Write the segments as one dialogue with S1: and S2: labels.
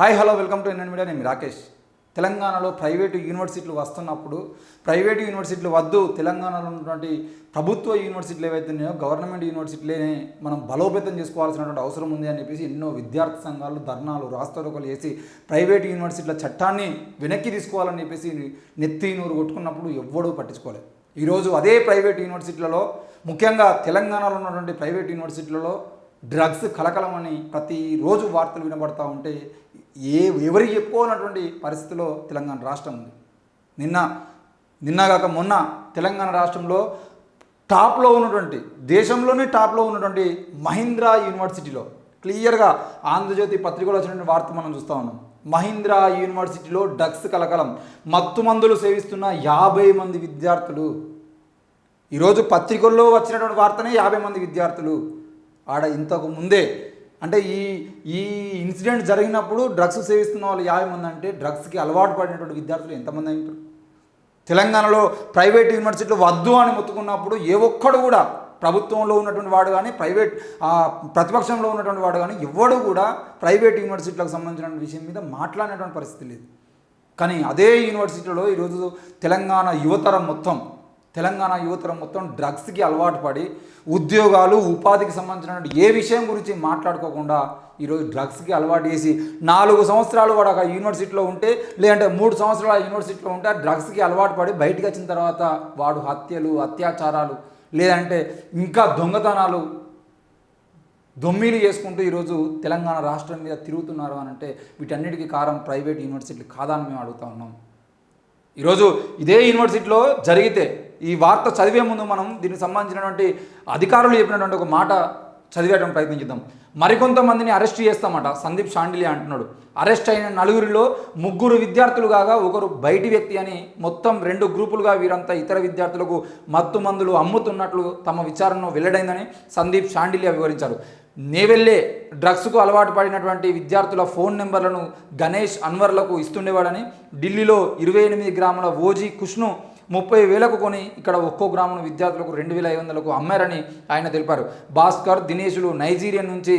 S1: Hi hello welcome to NN media. నేను రాకేష్. తెలంగాణలో private యూనివర్సిటీలు వస్తున్నప్పుడు ప్రైవేటు యూనివర్సిటీలు వద్దు, తెలంగాణలో ఉన్నటువంటి ప్రభుత్వ యూనివర్సిటీలు ఏవైతే ఉన్నాయో గవర్నమెంట్ యూనివర్సిటీలనే మనం బలోపేతం చేసుకోవాల్సినటువంటి అవసరం ఉంది అని చెప్పేసి ఎన్నో విద్యార్థి సంఘాలు ధర్నాలు రాస్తారోకలు చేసి ప్రైవేటు యూనివర్సిటీల చట్టాన్ని వెనక్కి తీసుకోవాలని చెప్పేసి నెత్తి నూరు కొట్టుకున్నప్పుడు ఎవ్వడూ పట్టించుకోలేదు. ఈరోజు అదే ప్రైవేట్ యూనివర్సిటీలలో, ముఖ్యంగా తెలంగాణలో ఉన్నటువంటి ప్రైవేట్ యూనివర్సిటీలలో డ్రగ్స్ కలకలమని ప్రతిరోజు వార్తలు వినబడతా ఉంటే ఎవరికి చెప్పుకోవాలన్నటువంటి పరిస్థితిలో తెలంగాణ రాష్ట్రం ఉంది. నిన్నగాక మొన్న తెలంగాణ రాష్ట్రంలో టాప్లో ఉన్నటువంటి, దేశంలోనే టాప్లో ఉన్నటువంటి మహీంద్రా యూనివర్సిటీలో క్లియర్గా ఆంధ్రజ్యోతి పత్రికలో వచ్చినటువంటి వార్త మనం చూస్తూ ఉన్నాం. మహీంద్రా యూనివర్సిటీలో డ్రగ్స్ కలకలం, మత్తు మందులు సేవిస్తున్న 50 మంది విద్యార్థులు. ఈరోజు పత్రికల్లో వచ్చినటువంటి వార్తనే 50 మంది విద్యార్థులు. ఆడ ఇంతకు ముందే అంటే ఈ ఇన్సిడెంట్ జరిగినప్పుడు డ్రగ్స్ సేవిస్తున్న వాళ్ళు 50 మంది అంటే డ్రగ్స్కి అలవాటు పడినటువంటి విద్యార్థులు ఎంతమంది అయినారు? తెలంగాణలో ప్రైవేట్ యూనివర్సిటీలు వద్దు అని మొత్తుకున్నప్పుడు ఏ ఒక్కడు కూడా, ప్రభుత్వంలో ఉన్నటువంటి వాడు కానీ ప్రతిపక్షంలో ఉన్నటువంటి వాడు కానీ ఎవ్వడు కూడా ప్రైవేట్ యూనివర్సిటీలకు సంబంధించిన విషయం మీద మాట్లాడినటువంటి పరిస్థితి లేదు. కానీ అదే యూనివర్సిటీలో ఈరోజు తెలంగాణ యువతరం మొత్తం డ్రగ్స్కి అలవాటు పడి ఉద్యోగాలు ఉపాధికి సంబంధించినటువంటి ఏ విషయం గురించి మాట్లాడుకోకుండా ఈరోజు డ్రగ్స్కి అలవాటు చేసి 4 సంవత్సరాలు వాడు ఒక యూనివర్సిటీలో ఉంటే, లేదంటే 3 సంవత్సరాలు ఆ యూనివర్సిటీలో ఉంటే డ్రగ్స్కి అలవాటు పడి బయటకు వచ్చిన తర్వాత వాడు హత్యలు, అత్యాచారాలు, లేదంటే ఇంకా దొంగతనాలు, దొమ్మిలు చేసుకుంటూ ఈరోజు తెలంగాణ రాష్ట్రం మీద తిరుగుతున్నారు అని అంటే వీటన్నిటికీ కారణం ప్రైవేట్ యూనివర్సిటీలు కాదని మేము అడుగుతా ఉన్నాం. ఈరోజు ఇదే యూనివర్సిటీలో జరిగితే, ఈ వార్త చదివే ముందు మనం దీనికి సంబంధించినటువంటి అధికారులు చెప్పినటువంటి ఒక మాట చదివేయడానికి ప్రయత్నించుద్దాం. మరికొంతమందిని అరెస్ట్ చేస్తామట సందీప్ షాండిలే అంటున్నాడు. అరెస్ట్ అయిన 4గురిలో 3 విద్యార్థులు కాగా ఒకరు బయటి వ్యక్తి అని మొత్తం 2 గ్రూపులుగా వీరంతా ఇతర విద్యార్థులకు మత్తు మందులు అమ్ముతున్నట్లు తమ విచారణలో వెల్లడైందని సందీప్ షాండిలే వివరించారు. నేవెల్లే డ్రగ్స్కు అలవాటు పడినటువంటి విద్యార్థుల ఫోన్ నెంబర్లను గణేష్, అన్వర్లకు ఇస్తుండేవాడని, ఢిల్లీలో 28 గ్రాముల ఓజీ కుష్ను 30,000కు కొని ఇక్కడ ఒక్కో గ్రామును విద్యార్థులకు 2,500కు అమ్మారని ఆయన తెలిపారు. భాస్కర్, దినేషులు నైజీరియా నుంచి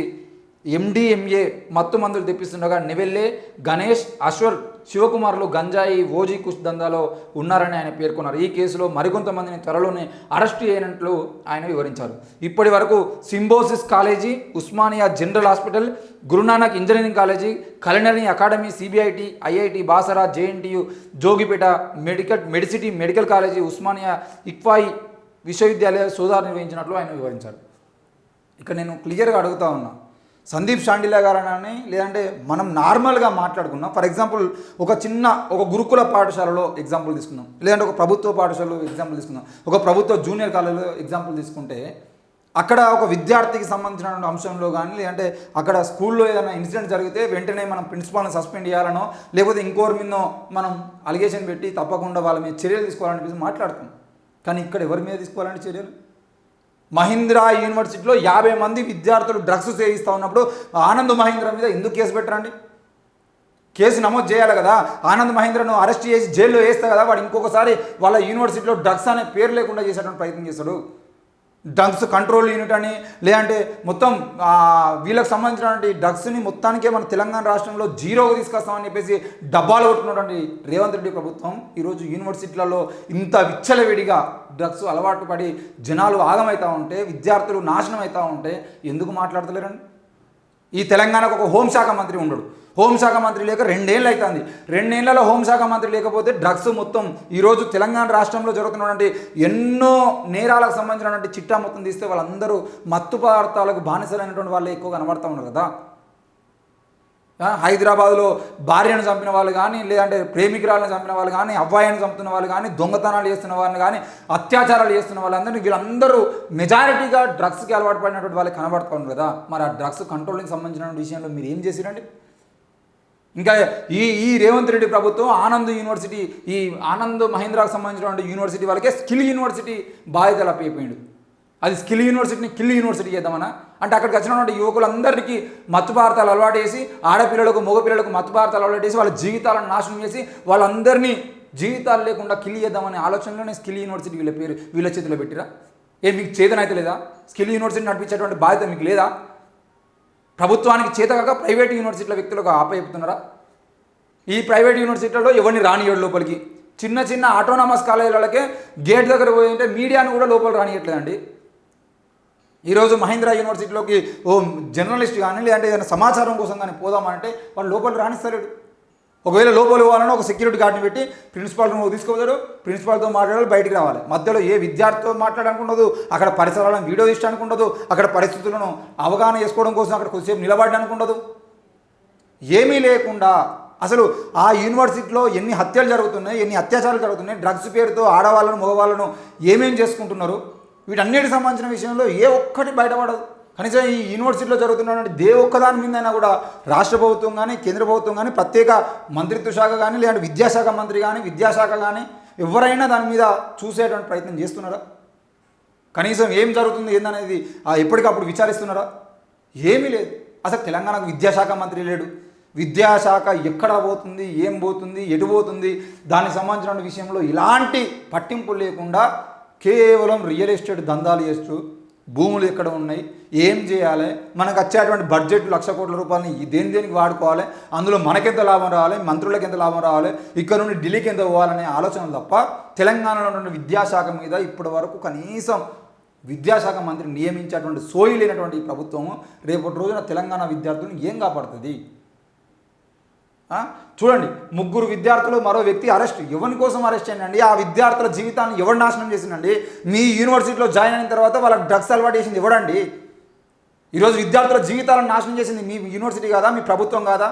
S1: MDMA మత్తు మందులు తెప్పిస్తుండగా నెవెల్లే, గణేష్, అశ్వర్, శివకుమార్లు గంజాయి, ఓజీ కుష్ దందాలో ఉన్నారని ఆయన పేర్కొన్నారు. ఈ కేసులో మరికొంతమందిని త్వరలోనే అరెస్టు చేయనట్లు ఆయన వివరించారు. ఇప్పటి వరకు సింబోసిస్ college, Osmania general hospital, Guru Nanak engineering college, కలెనరీ academy, CBIT, IIT Basara, JNTU, Jogipet, Medicity medical college, Osmania ఇక్వాయి విశ్వవిద్యాలయ సోదాలు నిర్వహించినట్లు ఆయన వివరించారు. ఇక్కడ నేను క్లియర్గా అడుగుతా ఉన్నా, సందీప్ షాండిలే గారని, లేదంటే మనం నార్మల్గా మాట్లాడుకున్నాం. ఫర్ ఎగ్జాంపుల్ ఒక గురుకుల పాఠశాలలో ఎగ్జాంపుల్ తీసుకుందాం, లేదంటే ఒక ప్రభుత్వ పాఠశాలలో ఎగ్జాంపుల్ తీసుకుందాం, ఒక ప్రభుత్వ జూనియర్ కాలేజీలో ఎగ్జాంపుల్ తీసుకుంటే, అక్కడ ఒక విద్యార్థికి సంబంధించిన అంశంలో కానీ, లేదంటే అక్కడ స్కూల్లో ఏదైనా ఇన్సిడెంట్ జరిగితే వెంటనే మనం ప్రిన్సిపాల్ని సస్పెండ్ చేయాలనో, లేకపోతే ఇంకోరి మీదనో మనం అలిగేషన్ పెట్టి తప్పకుండా వాళ్ళ మీద చర్యలు తీసుకోవాలని మాట్లాడుతాం. కానీ ఇక్కడ ఎవరి మీద తీసుకోవాలంటే చర్యలు? మహీంద్రా యూనివర్సిటీలో 50 మంది విద్యార్థులు డ్రగ్స్ సేవిస్తూ ఉన్నప్పుడు ఆనంద్ మహీంద్రా మీద ఎందుకు కేసు పెట్టరండి? కేసు నమోదు చేయాలి కదా. ఆనంద్ మహీంద్రను అరెస్ట్ చేసి జైల్లో వేస్తే కదా వాడు ఇంకొకసారి వాళ్ళ యూనివర్సిటీలో డ్రగ్స్ అనే పేరు లేకుండా చేసేటువంటి ప్రయత్నం చేస్తాడు. డ్రగ్స్ కంట్రోల్ యూనిట్ అని, లేదంటే మొత్తం వీళ్ళకి సంబంధించినటువంటి డ్రగ్స్ని మొత్తానికే మన తెలంగాణ రాష్ట్రంలో జీరోగా తీసుకొస్తామని చెప్పేసి డబ్బాలు కొట్టుకున్నటువంటి రేవంత్ రెడ్డి ప్రభుత్వం ఈరోజు యూనివర్సిటీలలో ఇంత విచ్చలవిడిగా డ్రగ్స్ అలవాటు పడి జనాలు ఆగమవుతూ ఉంటే, విద్యార్థులు నాశనం అవుతూ ఉంటే ఎందుకు మాట్లాడతలేరండి? ఈ తెలంగాణకు ఒక హోంశాఖ మంత్రి ఉండడు. హోంశాఖ మంత్రి లేక 2 ఏళ్ళు అవుతుంది. 2 ఏళ్లలో హోంశాఖ మంత్రి లేకపోతే డ్రగ్స్ మొత్తం ఈరోజు తెలంగాణ రాష్ట్రంలో జరుగుతున్నటువంటి ఎన్నో నేరాలకు సంబంధించినటువంటి చిట్టా మొత్తం తీస్తే వాళ్ళందరూ మత్తు పదార్థాలకు బానిసలైనటువంటి వాళ్ళే ఎక్కువ కనబడతా ఉన్నారు కదా. హైదరాబాద్లో భార్యను చంపిన వాళ్ళు కానీ, లేదంటే ప్రేమికురాలను చంపిన వాళ్ళు కానీ, అవ్వాయిని చంపుతున్న వాళ్ళు కానీ, దొంగతనాలు చేస్తున్న వాళ్ళని కానీ, అత్యాచారాలు చేస్తున్న వాళ్ళందరినీ వీళ్ళందరూ మెజారిటీగా డ్రగ్స్కి అలవాటు పడినటువంటి వాళ్ళకి కనబడుతూ ఉన్నారు కదా. మరి ఆ డ్రగ్స్ కంట్రోలింగ్ సంబంధించిన విషయంలో మీరు ఏం చేసిరండి? ఇంకా ఈ రేవంత్ రెడ్డి ప్రభుత్వం ఆనంద్ మహీంద్రాకు సంబంధించినటువంటి యూనివర్సిటీ వాళ్ళకే స్కిల్ యూనివర్సిటీ బాధ్యతలు అప్పయిపోయిండు. అది స్కిల్ యూనివర్సిటీని కిల్ యూనివర్సిటీ చేద్దామన్నా అంటే అక్కడికి వచ్చినటువంటి యువకులందరికీ మత్తు పదార్థాలు అలవాటు చేసి, ఆడపిల్లలకు మగపిల్లలకు మత్తు పదార్థాలు అలవాటు చేసి వాళ్ళ జీవితాలను నాశనం చేసి వాళ్ళందరినీ జీవితాలు లేకుండా కిల్ చేద్దామనే ఆలోచనలోనే స్కిల్ యూనివర్సిటీ వీళ్ళ చేతిలో పెట్టిరా? మీకు చేతనైతే లేదా? స్కిల్ యూనివర్సిటీ నడిపించేటువంటి బాధ్యత మీకు లేదా? ప్రభుత్వానికి చేతగాక ప్రైవేట్ యూనివర్సిటీల వ్యక్తులకు ఆపేపుతున్నారా? ఈ ప్రైవేట్ యూనివర్సిటీలలో ఎవరిని రానియడు లోపలికి. చిన్న చిన్న ఆటోనామస్ కాలేజీలకే గేట్ దగ్గర పోయింటే మీడియాను కూడా లోపల రానియట్లేదండి. ఈరోజు మహీంద్రా యూనివర్సిటీలోకి ఓ జర్నలిస్ట్ కానీ లేదంటే ఏదైనా సమాచారం కోసం కానీ పోదామంటే వాళ్ళు లోపల రాణిస్తలేడు. ఒకవేళ లోపల పోవాలన్నా ఒక సెక్యూరిటీ గార్డ్ని పెట్టి ప్రిన్సిపాల్ రూమ్ తీసుకోవద్దు, ప్రిన్సిపాల్తో మాట్లాడాలి, బయటికి రావాలి. మధ్యలో ఏ విద్యార్థితో మాట్లాడడానికి ఉండదు, అక్కడ పరిసరాలను వీడియో తీయడానికి ఉండదు, అక్కడ పరిస్థితులను అవగాహన చేసుకోవడం కోసం అక్కడ కొద్దిసేపు నిలబడడానికి ఉండదు. ఏమీ లేకుండా అసలు ఆ యూనివర్సిటీలో ఎన్ని హత్యలు జరుగుతున్నాయి, ఎన్ని అత్యాచారాలు జరుగుతున్నాయి, డ్రగ్స్ పేరుతో ఆడవాళ్ళను మగవాళ్ళను ఏమేం చేసుకుంటున్నారు, వీటన్నిటికి సంబంధించిన విషయంలో ఏ ఒక్కటి బయటపడదు. కనీసం ఈ యూనివర్సిటీలో జరుగుతున్నటువంటి ఒక్కదాని మీదైనా కూడా రాష్ట్ర ప్రభుత్వం కానీ కేంద్ర ప్రభుత్వం కానీ ప్రత్యేక మంత్రిత్వ శాఖ కానీ లేదంటే విద్యాశాఖ మంత్రి కానీ విద్యాశాఖ కానీ ఎవరైనా దాని మీద చూసేటువంటి ప్రయత్నం చేస్తున్నారా? కనీసం ఏం జరుగుతుంది ఏందనేది ఎప్పటికప్పుడు విచారిస్తున్నారా? ఏమీ లేదు. అసలు తెలంగాణకు విద్యాశాఖ మంత్రి లేడు. విద్యాశాఖ ఎక్కడ పోతుంది, ఏం పోతుంది, ఎటు పోతుంది, దానికి సంబంధించిన విషయంలో ఇలాంటి పట్టింపు లేకుండా కేవలం రియల్ ఎస్టేట్ దందాలు చేస్తూ భూములు ఎక్కడ ఉన్నాయి, ఏం చేయాలి, మనకు వచ్చేటువంటి బడ్జెట్ 1,00,000 కోట్ల రూపాయలని దేనికి వాడుకోవాలి, అందులో మనకెంత లాభం రావాలి, మంత్రులకు ఎంత లాభం రావాలి, ఇక్కడ నుండి ఢిల్లీకి ఎంత పోవాలనే ఆలోచనలు తప్ప తెలంగాణలో ఉన్న విద్యాశాఖ మీద ఇప్పటి వరకు కనీసం విద్యాశాఖ మంత్రి నియమించేటువంటి సోయి లేనటువంటి ఈ ప్రభుత్వము రేపటి రోజున తెలంగాణ విద్యార్థులను ఏం కాపాడుతుంది? చూడండి, 3 విద్యార్థులు, మరో వ్యక్తి అరెస్ట్. ఎవరి కోసం అరెస్ట్ అయ్యండి? ఆ విద్యార్థుల జీవితాన్ని ఎవరు నాశనం చేసిందండి? మీ యూనివర్సిటీలో జాయిన్ అయిన తర్వాత వాళ్ళకి డ్రగ్స్ అలవాటు చేసింది ఎవడండి? ఈరోజు విద్యార్థుల జీవితాలను నాశనం చేసింది మీ యూనివర్సిటీ కాదా, మీ ప్రభుత్వం కాదా?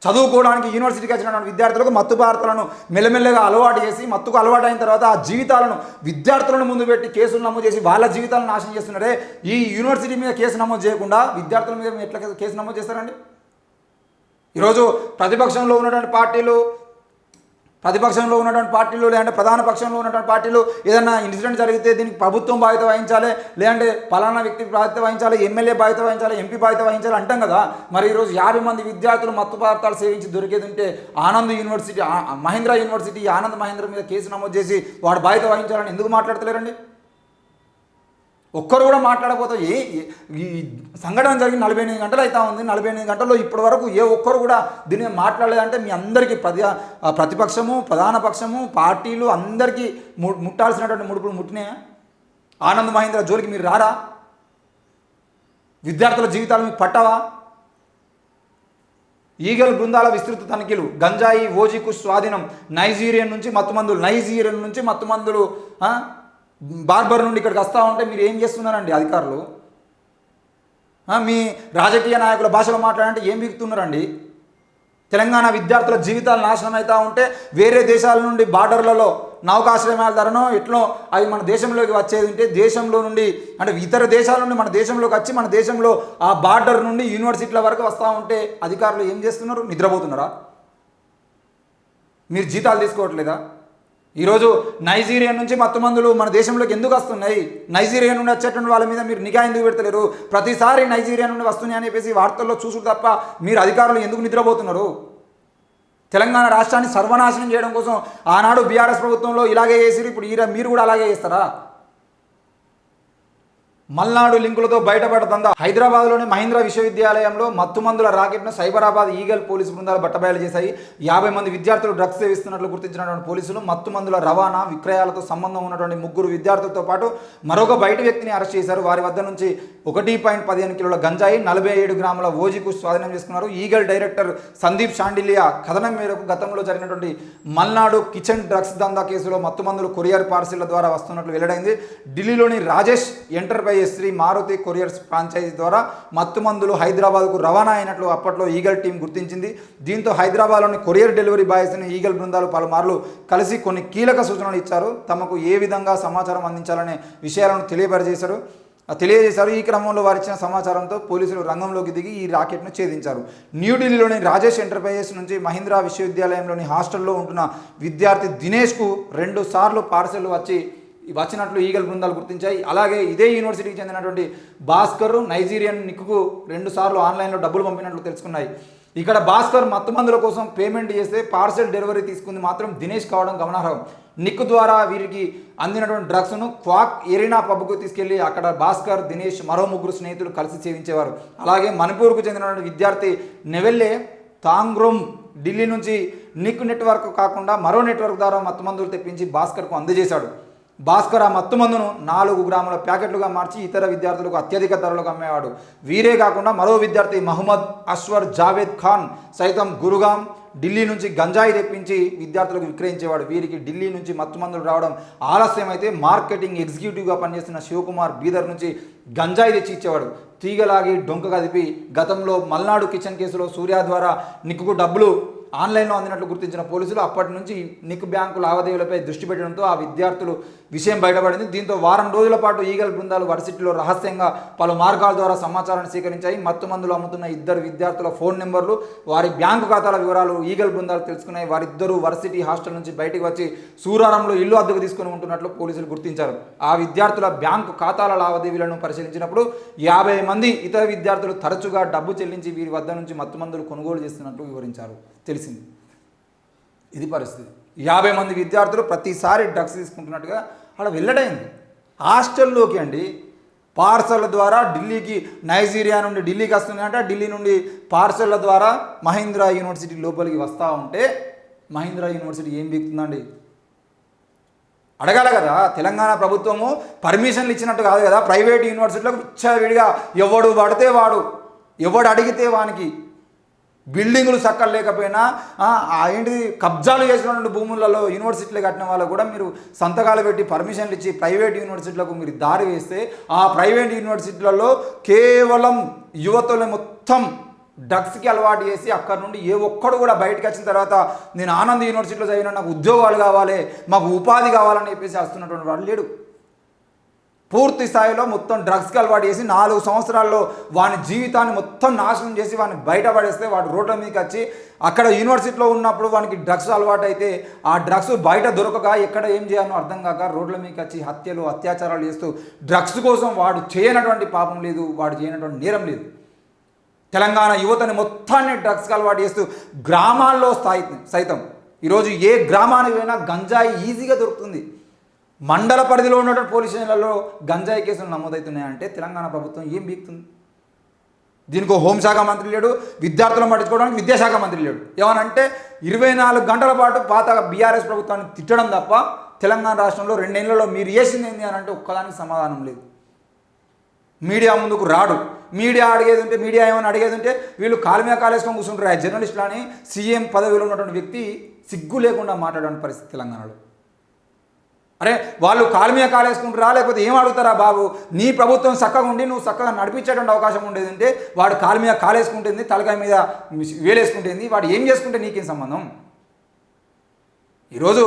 S1: చదువుకోవడానికి యూనివర్సిటీకి వచ్చిన విద్యార్థులకు మత్తు పదార్థాలను మెల్లమెల్లగా అలవాటు చేసి మత్తుకు అలవాటు అయిన తర్వాత ఆ జీవితాలను విద్యార్థులను ముందు పెట్టి కేసులు నమోదు చేసి వాళ్ళ జీవితాలను నాశనం చేస్తున్నారే. ఈ యూనివర్సిటీ మీద కేసు నమోదు చేయకుండా విద్యార్థుల మీద ఎట్లా కేసు నమోదు చేస్తారండి? ఈరోజు ప్రతిపక్షంలో ఉన్నటువంటి పార్టీలు లేదంటే ప్రధాన పక్షంలో ఉన్నటువంటి పార్టీలు ఏదైనా ఇన్సిడెంట్ జరిగితే దీనికి ప్రభుత్వం బాధ్యత వహించాలి, లేదంటే పలానా వ్యక్తి బాధ్యత వహించాలి, ఎమ్మెల్యే బాధ్యత వహించాలి, ఎంపీ బాధ్యత వహించాలి అంటాం కదా. మరి ఈరోజు 50 మంది విద్యార్థులు మత్తు పదార్థాలు సేవించి దొరికేది ఉంటే మహీంద్రా యూనివర్సిటీ ఆనంద్ మహీంద్ర మీద కేసు నమోదు చేసి వాడు బాధ్యత వహించాలని ఎందుకు మాట్లాడతలేరండి? ఒక్కరు కూడా మాట్లాడకపోతే ఈ సంఘటన జరిగి 48 గంటలు అవుతా ఉంది. 48 గంటల్లో ఇప్పటి వరకు ఏ ఒక్కరు కూడా దీని మీద మాట్లాడలేదంటే మీ అందరికీ ప్రతిపక్షము, ప్రధాన పక్షము, పార్టీలు అందరికీ ముట్టాల్సినటువంటి ముడుపులు ముట్టినాయా? ఆనంద్ మహీంద్ర జోలికి మీరు రారా? విద్యార్థుల జీవితాలు మీకు పట్టవా? ఈగల్ బృందాల విస్తృత తనిఖీలు, గంజాయి ఓజీకు స్వాధీనం, నైజీరియన్ నుంచి మత్తుమందులు బార్బర్ నుండి ఇక్కడికి వస్తూ ఉంటే మీరు ఏం చేస్తున్నారండి అధికారులు? మీ రాజకీయ నాయకుల భాషలో మాట్లాడంటే ఏం బిగుతున్నారండి? తెలంగాణ విద్యార్థుల జీవితాలు నాశనం అవుతూ ఉంటే వేరే దేశాల నుండి బార్డర్లలో నౌకాశ్రయాల ధరనో ఎట్లో అవి మన దేశంలోకి వచ్చేది ఉంటే దేశంలో నుండి అంటే ఇతర దేశాల నుండి మన దేశంలోకి వచ్చి మన దేశంలో ఆ బార్డర్ నుండి యూనివర్సిటీల వరకు వస్తూ ఉంటే అధికారులు ఏం చేస్తున్నారు? నిద్రపోతున్నారా? మీరు జీతాలు తీసుకోవట్లేదా? ఈరోజు నైజీరియా నుంచి మత్తుమందులు మన దేశంలోకి ఎందుకు వస్తున్నాయి? నైజీరియా నుండి వచ్చేటువంటి వాళ్ళ మీద మీరు నిఘా ఎందుకు పెడతలేరు? ప్రతిసారి నైజీరియా నుండి వస్తున్నాయి అని చెప్పేసి వార్తల్లో చూసుడు తప్ప మీరు అధికారులు ఎందుకు నిద్రపోతున్నారు? తెలంగాణ రాష్ట్రాన్ని సర్వనాశనం చేయడం కోసం ఆనాడు బీఆర్ఎస్ ప్రభుత్వంలో ఇలాగే చేసిరు, ఇప్పుడు మీరు కూడా అలాగే చేస్తారా? మల్నాడు లింకులతో బయటపడుతుందా? హైదరాబాద్లోని మహీంద్రా విశ్వవిద్యాలయంలో మత్తుమందుల రాకెట్ను సైబరాబాద్ ఈగల్ పోలీసు బృందాలు బట్టబయలు చేశాయి. 50 మంది విద్యార్థులు డ్రగ్స్ సేవిస్తున్నట్లు గుర్తించినటువంటి పోలీసులు మత్తుమందుల రవాణా విక్రయాలతో సంబంధం ఉన్నటువంటి 3 విద్యార్థులతో పాటు మరొక బయట వ్యక్తిని అరెస్ట్ చేశారు. వారి వద్ద నుంచి 1.15 కిలోల గంజాయి, 47 గ్రాముల ఓజీకు స్వాధీనం చేసుకున్నారు. ఈగల్ డైరెక్టర్ సందీప్ షాండిలియా కథనం మేరకు గతంలో జరిగినటువంటి మల్నాడు కిచెన్ డ్రగ్స్ దందా కేసులో మత్తుమందులు కొరియర్ పార్సిళ్ల ద్వారా వస్తున్నట్లు వెల్లడైంది. ఢిల్లీలోని Rajesh enterprises Shri Maruti couriers franchisee ద్వారా మత్తుమందులు హైదరాబాద్కు రవాణా అయినట్లు అప్పట్లో ఈగల్ టీం గుర్తించింది. దీంతో హైదరాబాద్లోని కొరియర్ డెలివరీ బాయ్స్ని ఈగల్ బృందాలు పలుమార్లు కలిసి కొన్ని కీలక సూచనలు ఇచ్చారు. తమకు ఏ విధంగా సమాచారం అందించాలనే విషయాలను తెలియజేశారు. ఈ క్రమంలో వారిచ్చిన సమాచారంతో పోలీసులు రంగంలోకి దిగి ఈ రాకెట్ను ఛేదించారు. న్యూఢిల్లీలోని రాజేష్ ఎంటర్ప్రైజెస్ నుంచి మహీంద్రా విశ్వవిద్యాలయంలోని హాస్టల్లో ఉంటున్న విద్యార్థి దినేష్కు 2 సార్లు పార్సెల్ వచ్చినట్లు ఈగల్ బృందాలు గుర్తించాయి. అలాగే ఇదే యూనివర్సిటీకి చెందినటువంటి భాస్కర్ నైజీరియన్ నిక్కు 2 సార్లు ఆన్లైన్లో డబ్బులు పంపినట్లు తెలుసుకున్నాయి. ఇక్కడ భాస్కర్ మత్తుమందుల కోసం పేమెంట్ చేస్తే పార్సెల్ డెలివరీ తీసుకుంది మాత్రం దినేష్ కావడం గమనార్హం. నిక్కు ద్వారా వీరికి అందినటువంటి డ్రగ్స్ను క్వాక్ ఎరీనా పబ్కు తీసుకెళ్లి అక్కడ భాస్కర్, దినేష్ మరో 3 స్నేహితులు కలిసి సేవించేవారు. అలాగే మణిపూర్కు చెందినటువంటి విద్యార్థి నెవెల్లే తాంగ్రోమ్ ఢిల్లీ నుంచి నిక్ నెట్వర్క్ కాకుండా మరో నెట్వర్క్ ద్వారా మత్తుమందులు తెప్పించి భాస్కర్కు అందజేశాడు. భాస్కర్ ఆ మత్తుమందును 4 గ్రాముల ప్యాకెట్లుగా మార్చి ఇతర విద్యార్థులకు అత్యధిక ధరలకు అమ్మేవాడు. వీరే కాకుండా మరో విద్యార్థి మహమ్మద్ అస్వర్ జావేద్ ఖాన్ సైతం గురుగాం ఢిల్లీ నుంచి గంజాయి తెప్పించి విద్యార్థులకు విక్రయించేవాడు. వీరికి ఢిల్లీ నుంచి మత్తుమందులు రావడం ఆలస్యమైతే మార్కెటింగ్ ఎగ్జిక్యూటివ్గా పనిచేస్తున్న శివకుమార్ బీదర్ నుంచి గంజాయి తెచ్చి ఇచ్చేవాడు. తీగలాగి డొంక కదిపి గతంలో మల్నాడు కిచెన్ కేసులో సూర్య ద్వారా నిక్కుకు డబ్బులు ఆన్లైన్లో అందినట్లు గుర్తించిన పోలీసులు అప్పటి నుంచి నిక్ బ్యాంకు లావాదేవీలపై దృష్టి పెట్టడంతో ఆ విద్యార్థులు విషయం బయటపడింది. దీంతో వారం రోజుల పాటు ఈగల్ బృందాలు వర్సిటీలో రహస్యంగా పలు మార్గాల ద్వారా సమాచారాన్ని సేకరించాయి. మత్తుమందులు అమ్ముతున్న 2 విద్యార్థుల ఫోన్ నెంబర్లు, వారి బ్యాంకు ఖాతాల వివరాలు ఈగల్ బృందాలు తెలుసుకున్నాయి. వారిద్దరూ వర్సిటీ హాస్టల్ నుంచి బయటికి వచ్చి సూరారంలో ఇల్లు అద్దెకు తీసుకుని ఉంటున్నట్లు పోలీసులు గుర్తించారు. ఆ విద్యార్థుల బ్యాంకు ఖాతాల లావాదేవీలను పరిశీలించినప్పుడు 50 మంది ఇతర విద్యార్థులు తరచుగా డబ్బు చెల్లించి వీరి వద్ద నుంచి మత్తుమందులు కొనుగోలు చేస్తున్నట్లు వివరించారు. తెలిసింది ఇది పరిస్థితి. 50 మంది విద్యార్థులు ప్రతిసారి డ్రగ్స్ తీసుకుంటున్నట్టుగా అక్కడ వెల్లడైంది. హాస్టల్లోకి అండి పార్సల్ ద్వారా ఢిల్లీకి, నైజీరియా నుండి ఢిల్లీకి వస్తుంది అంటే ఢిల్లీ నుండి పార్సల్ల ద్వారా మహీంద్రా యూనివర్సిటీ లోపలికి వస్తూ ఉంటే మహీంద్రా యూనివర్సిటీ ఏం బీక్తుందండి? అడగాలి కదా. తెలంగాణ ప్రభుత్వము పర్మిషన్లు ఇచ్చినట్టు కాదు కదా. ప్రైవేట్ యూనివర్సిటీలకు విచ్చలవిడిగా ఎవడు పడితే వాడు, ఎవడు అడిగితే వానికి బిల్డింగులు సక్కలు లేకపోయినా ఏంటి కబ్జాలు చేసినటువంటి భూములలో యూనివర్సిటీలు కట్టిన వాళ్ళకు కూడా మీరు సంతకాలు పెట్టి పర్మిషన్లు ఇచ్చి ప్రైవేట్ యూనివర్సిటీలకు మీరు దారి వేస్తే ఆ ప్రైవేట్ యూనివర్సిటీలలో కేవలం యువతలు మొత్తం డ్రగ్స్కి అలవాటు చేసి అక్కడ నుండి ఏ ఒక్కడు కూడా బయటకు వచ్చిన తర్వాత నేను ఆనంద్ యూనివర్సిటీలో చదివిన, నాకు ఉద్యోగాలు కావాలి, మాకు ఉపాధి కావాలని చెప్పేసి వస్తున్నటువంటి వాడు లేడు. పూర్తి స్థాయిలో మొత్తం డ్రగ్స్కి అలవాటు చేసి 4 సంవత్సరాల్లో వాని జీవితాన్ని మొత్తం నాశనం చేసి వాడిని బయటపడేస్తే వాడు రోడ్ల మీదకి వచ్చి అక్కడ యూనివర్సిటీలో ఉన్నప్పుడు వానికి డ్రగ్స్ అలవాటు అయితే ఆ డ్రగ్స్ బయట దొరకక ఎక్కడ ఏం చేయాలో అర్థం కాక రోడ్ల మీదకి వచ్చి హత్యలు, అత్యాచారాలు చేస్తూ డ్రగ్స్ కోసం వాడు చేయనటువంటి పాపం లేదు, వాడు చేయనటువంటి నేరం లేదు. తెలంగాణ యువతని మొత్తాన్ని డ్రగ్స్కి అలవాటు చేస్తూ గ్రామాల్లో సైతం ఈరోజు ఏ గ్రామానికి పోయినా గంజాయి ఈజీగా దొరుకుతుంది. మండల పరిధిలో ఉన్నటువంటి పోలీస్ స్టేషన్లలో గంజాయి కేసులు నమోదవుతున్నాయంటే తెలంగాణ ప్రభుత్వం ఏం బీక్తుంది? దీనికి హోంశాఖ మంత్రి లేడు, విద్యార్థులను పట్టించుకోవడానికి విద్యాశాఖ మంత్రి లేడు. ఏమనంటే 24 గంటల పాటు పాత బీఆర్ఎస్ ప్రభుత్వాన్ని తిట్టడం తప్ప తెలంగాణ రాష్ట్రంలో 2 నెలల్లో మీరు చేసింది ఏంటి అని అంటే ఒక్కదానికి సమాధానం లేదు. మీడియా ముందుకు రాడు. మీడియా అడిగేది ఉంటే, మీడియా ఏమైనా అడిగేది ఉంటే వీళ్ళు కాలుమీద కాలేసుకొని కూర్చుంటారు. ఆ జర్నలిస్టులు అని సీఎం పదవిలో ఉన్నటువంటి వ్యక్తి సిగ్గు లేకుండా మాట్లాడే పరిస్థితి తెలంగాణలో. అరే వాళ్ళు కాలుమీద కాలేసుకుంటారా లేకపోతే ఏం అడుగుతారా బాబు? నీ ప్రభుత్వం చక్కగా ఉండి నువ్వు చక్కగా నడిపించేటువంటి అవకాశం ఉండేది అంటే వాడు కాలుమీద కాలేసుకుంటుంది, తలకాయ మీద వేలేసుకుంటుంది, వాడు ఏం చేసుకుంటే నీకేం సంబంధం? ఈరోజు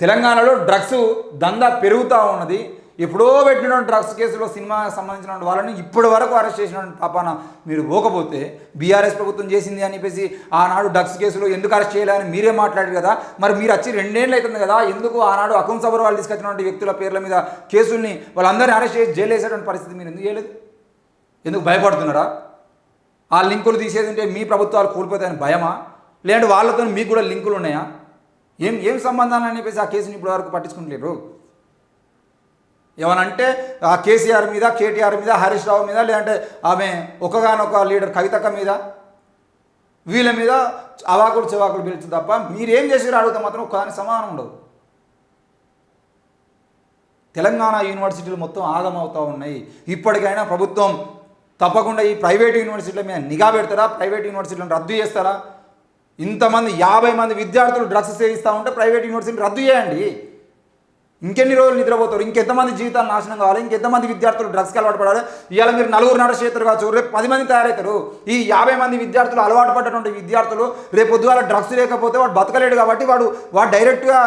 S1: తెలంగాణలో డ్రగ్స్ దందా పెరుగుతూ ఉన్నది. ఎప్పుడో పెట్టిన డ్రగ్స్ కేసులో సినిమాకి సంబంధించిన వాళ్ళని ఇప్పటి వరకు అరెస్ట్ చేసిన పాపాన మీరు పోకపోతే బీఆర్ఎస్ ప్రభుత్వం చేసింది అని చెప్పేసి ఆనాడు డ్రగ్స్ కేసులో ఎందుకు అరెస్ట్ చేయాలని మీరే మాట్లాడారు కదా. మరి మీరు వచ్చి 2 ఏళ్ళు అవుతుంది కదా, ఎందుకు ఆనాడు అకున్ సబర్ వాళ్ళు తీసుకొచ్చినటువంటి వ్యక్తుల పేర్ల మీద కేసుల్ని వాళ్ళందరినీ అరెస్ట్ చేసి జైలు వేసేటువంటి పరిస్థితి మీరు ఎందుకు చేయలేదు? ఎందుకు భయపడుతున్నారా? ఆ లింకులు తీసేది ఉంటే మీ ప్రభుత్వాలు కూలిపోతాయని భయమా? లేదంటే వాళ్ళతో మీకు కూడా లింకులు ఉన్నాయా? ఏం సంబంధాలు అని చెప్పేసి ఆ కేసుని ఇప్పటి వరకు పట్టించుకుంటలేరు. ఏమనంటే ఆ కేసీఆర్ మీద, కేటీఆర్ మీద, హరీష్ రావు మీద, లేదంటే ఆమె ఒకగానొక లీడర్ కవితక్క మీద, వీళ్ళ మీద అవాకుడు చెవాకుడు పిలుచు తప్ప మీరేం చేసారో అడిగితే మాత్రం ఒక్కదానికి సమానం ఉండదు. తెలంగాణ యూనివర్సిటీలు మొత్తం ఆగమవుతూ ఉన్నాయి. ఇప్పటికైనా ప్రభుత్వం తప్పకుండా ఈ ప్రైవేట్ యూనివర్సిటీల మీద నిఘా పెడతారా? ప్రైవేట్ యూనివర్సిటీలను రద్దు చేస్తారా? ఇంతమంది 50 మంది విద్యార్థులు డ్రగ్స్ సేవిస్తూ ఉంటే ప్రైవేట్ యూనివర్సిటీని రద్దు చేయండి. ఇంకెన్ని రోజులు నిద్రపోతారు? ఇంకెంతమంది జీవితాలు నాశనం కావాలి? ఇంకెంతమంది విద్యార్థులు డ్రగ్స్కి అలవాటు పడాలి? ఇవాళ మీరు 4 నడచ చేస్తారు కావచ్చు, రేపు 10 మంది తయారవుతారు. ఈ 50 మంది విద్యార్థులు అలవాటు పడ్డటువంటి విద్యార్థులు రేపు పొద్దుగాల డ్రగ్స్ లేకపోతే వాడు బతకలేడు. కాబట్టి వాడు డైరెక్ట్గా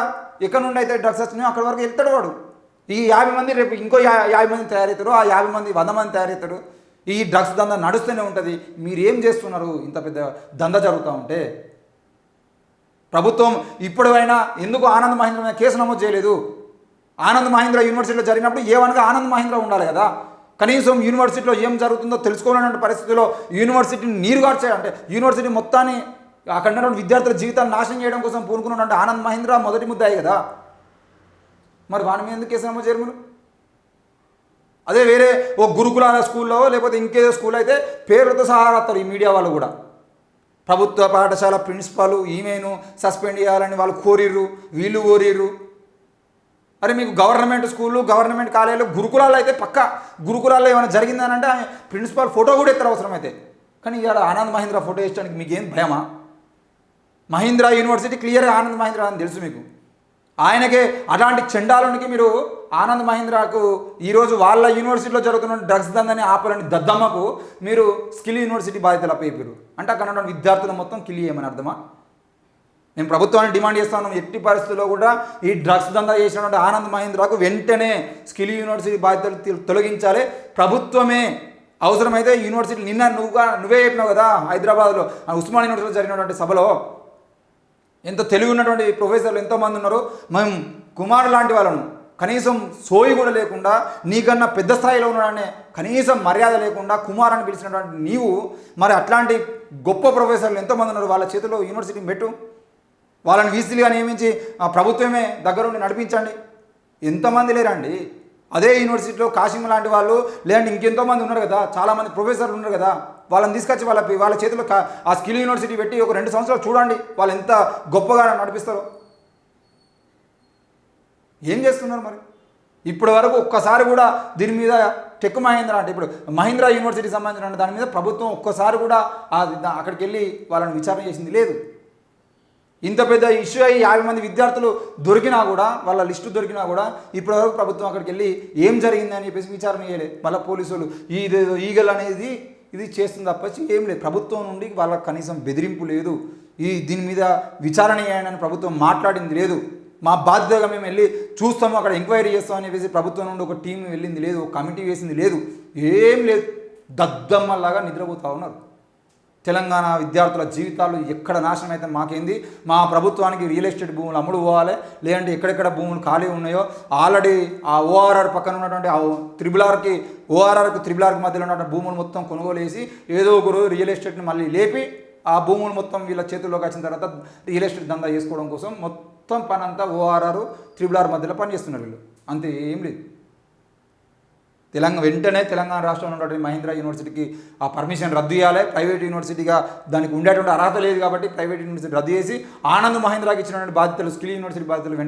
S1: ఎక్కడ నుండి అయితే డ్రగ్స్ వచ్చినాయో అక్కడి వరకు వెళ్తాడు వాడు. ఈ 50 మంది రేపు ఇంకో 50 మంది తయారవుతారు, ఆ 50 మంది 100 మంది తయారవుతారు. ఈ డ్రగ్స్ దందా నడుస్తూనే ఉంటుంది. మీరు ఏం చేస్తున్నారు? ఇంత పెద్ద దందా జరుగుతూ ఉంటే ప్రభుత్వం ఇప్పుడైనా ఎందుకు ఆనంద్ మహీంద్ర మీద కేసు నమోదు చేయలేదు? ఆనంద్ మహీంద్ర యూనివర్సిటీలో జరిగినప్పుడు ఏమనగా ఆనంద్ మహీంద్ర ఉండాలి కదా. కనీసం యూనివర్సిటీలో ఏం జరుగుతుందో తెలుసుకోవాలనే పరిస్థితిలో యూనివర్సిటీని నీరుగార్చే అంటే యూనివర్సిటీ మొత్తాన్ని అక్కడ ఉన్నటువంటి విద్యార్థుల జీవితాన్ని నాశనం చేయడం కోసం పూనుకున్నటువంటి ఆనంద్ మహీంద్ర మొదటి ముద్దాయి కదా. మరి వాని మీద ఎందుకు కేసు నమోదు చేయరు మీరు? అదే వేరే ఓ గురుకులాల స్కూల్లో లేకపోతే ఇంకేదో స్కూల్ అయితే పేర్లతో సహా రాస్తారు ఈ మీడియా వాళ్ళు కూడా. ప్రభుత్వ పాఠశాల ప్రిన్సిపాల్ ఈమెను సస్పెండ్ చేయాలని వాళ్ళు కోరిర్రు, వీళ్ళు కోరిర్రు. అరే మీకు గవర్నమెంట్ స్కూళ్ళు, గవర్నమెంట్ కాలేజీలు, గురుకులాలు అయితే పక్క గురుకులాల్లో ఏమైనా జరిగిందని అంటే ప్రిన్సిపాల్ ఫోటో కూడా ఎత్తరు అవసరమైతే. కానీ ఇవాళ ఆనంద్ మహీంద్రా ఫోటో వేయడానికి మీకు ఏం భయమా? మహీంద్రా యూనివర్సిటీ క్లియర్గా ఆనంద్ మహీంద్రా అని తెలుసు మీకు. ఆయనకే అలాంటి చండాలునికి మీరు ఆనంద్ మహీంద్రాకు ఈరోజు వాళ్ళ యూనివర్సిటీలో జరుగుతున్న డ్రగ్స్ దందని ఆపాలని దద్దమ్మకు మీరు స్కిల్ యూనివర్సిటీ బాధ్యతలు అప్పయిపోయారు అంటే అక్కడ ఉన్న విద్యార్థులు మొత్తం కిల్ చేయమని అర్థమా? నేను ప్రభుత్వాన్ని డిమాండ్ చేస్తాను, ఎట్టి పరిస్థితుల్లో కూడా ఈ డ్రగ్స్ దందా చేసినటువంటి ఆనంద్ మహీంద్రాకు వెంటనే స్కిల్ యూనివర్సిటీ బాధ్యతలు తొలగించాలి ప్రభుత్వమే. అవసరమైతే యూనివర్సిటీ నిన్న నువ్వే చెప్పినావు కదా హైదరాబాద్లో ఉస్మాన్ యూనివర్సిటీలో జరిగినటువంటి సభలో ఎంత తెలివి ఉన్నటువంటి ప్రొఫెసర్లు ఎంతోమంది ఉన్నారు. మేము కుమార్ లాంటి వాళ్ళను కనీసం సోయి కూడా లేకుండా నీకన్నా పెద్ద స్థాయిలో ఉన్నాడనే కనీసం మర్యాద లేకుండా కుమార్ అని పిలిచినటువంటి నీవు మరి అట్లాంటి గొప్ప ప్రొఫెసర్లు ఎంతోమంది ఉన్నారు. వాళ్ళ చేతిలో యూనివర్సిటీ పెట్టు, వాళ్ళని వీసీలుగా నియమించి దగ్గరుండి దగ్గరుండి నడిపించండి. ఎంతమంది లేరండి అదే యూనివర్సిటీలో కాశీం లాంటి వాళ్ళు, లేదంటే ఇంకెంతోమంది ఉన్నారు కదా, చాలామంది ప్రొఫెసర్లు ఉన్నారు కదా, వాళ్ళని తీసుకొచ్చి వాళ్ళ చేతిలో ఆ స్కిల్ యూనివర్సిటీ పెట్టి ఒక 2 సంవత్సరాలు చూడండి వాళ్ళు ఎంత గొప్పగా నడిపిస్తారో. ఏం చేస్తున్నారు మరి? ఇప్పటి వరకు ఒక్కసారి కూడా దీని మీద టెక్ మహీంద్రా అంటే ఇప్పుడు మహీంద్రా యూనివర్సిటీకి సంబంధించిన దాని మీద ప్రభుత్వం ఒక్కసారి కూడా అక్కడికి వెళ్ళి వాళ్ళని విచారణ చేసింది లేదు. ఇంత పెద్ద ఇష్యూ అయ్యి 50 మంది విద్యార్థులు దొరికినా కూడా, వాళ్ళ లిస్టు దొరికినా కూడా ఇప్పటివరకు ప్రభుత్వం అక్కడికి వెళ్ళి ఏం జరిగిందని చెప్పేసి విచారణ చేయలేదు. మళ్ళీ పోలీసులు ఇదేదో ఈగల్ అనేది ఇది చేస్తుంది తప్పచ్చి ఏం లేదు. ప్రభుత్వం నుండి వాళ్ళకి కనీసం బెదిరింపు లేదు, దీని మీద విచారణ చేయాలని ప్రభుత్వం మాట్లాడింది లేదు. మా బాధ్యతగా మేము వెళ్ళి చూస్తాము, అక్కడ ఎంక్వైరీ చేస్తామని చెప్పేసి ప్రభుత్వం నుండి ఒక టీం వెళ్ళింది లేదు, ఒక కమిటీ వేసింది లేదు, ఏం లేదు. దద్దమ్మలాగా నిద్రపోతూ ఉన్నారు. తెలంగాణ విద్యార్థుల జీవితాలు ఎక్కడ నాశనం అయితే మాకేంది? మా ప్రభుత్వానికి రియల్ ఎస్టేట్ భూములు అమ్ముడు పోవాలి, లేదంటే ఎక్కడెక్కడ భూములు ఖాళీ ఉన్నాయో ఆల్రెడీ ఆ ఓఆర్ఆర్ పక్కన ఉన్నటువంటి ఓఆర్ఆర్కి త్రిబుల్ మధ్యలో ఉన్నటువంటి భూములు మొత్తం కొనుగోలు చేసి ఏదో ఒకరు రియల్ ఎస్టేట్ని మళ్ళీ లేపి ఆ భూములు మొత్తం వీళ్ళ చేతుల్లోకి వచ్చిన తర్వాత రియల్ ఎస్టేట్ దందా చేసుకోవడం కోసం మొత్తం పని అంతా ఓఆర్ఆర్ త్రిబుల్ మధ్యలో పనిచేస్తున్నారు వీళ్ళు. అంతే, ఏం లేదు. వెంటనే తెలంగాణ రాష్ట్రంలో ఉన్నటువంటి మహీంద్రా యూనివర్సిటీకి ఆ పర్మిషన్ రద్దు చేయాలి. ప్రైవేట్ యూనివర్సిటీగా దానికి ఉండేటువంటి అర్హత లేదు కాబట్టి ప్రైవేట్ యూనివర్సిటీ రద్దు చేసి ఆనంద్ మహీంద్రాకి ఇచ్చినటువంటి బాధ్యతలు స్కిల్ యూనివర్సిటీ బాధ్యతలు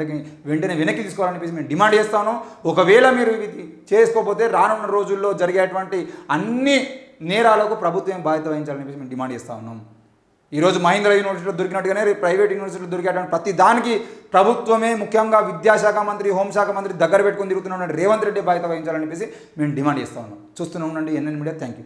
S1: వెంటనే వెనక్కి తీసుకోవాలని చెప్పేసి మేము డిమాండ్ చేస్తాను. ఒకవేళ మీరు ఇది చేసుకోకపోతే రానున్న రోజుల్లో జరిగేటువంటి అన్ని నేరాలకు ప్రభుత్వం బాధ్యత వహించాలని చెప్పేసి మేము డిమాండ్ చేస్తూ ఉన్నాం. ఈరోజు మహీంద్రా యూనివర్సిటీలో దొరికినట్టుగానే ప్రైవేట్ యూనివర్సిటీలో దొరికేటువంటి ప్రతి దానికి ప్రభుత్వమే, ముఖ్యంగా విద్యాశాఖ మంత్రి, హోంశాఖ మంత్రి దగ్గర పెట్టుకుని తిరుగుతున్న రేవంత్ రెడ్డి బాధ్యత వహించాలని చెప్పేసి మేము డిమాండ్ చేస్తూ ఉన్నాం. చూస్తూనే ఉండండి ఎన్ఎన్ మీడియా. Thank you.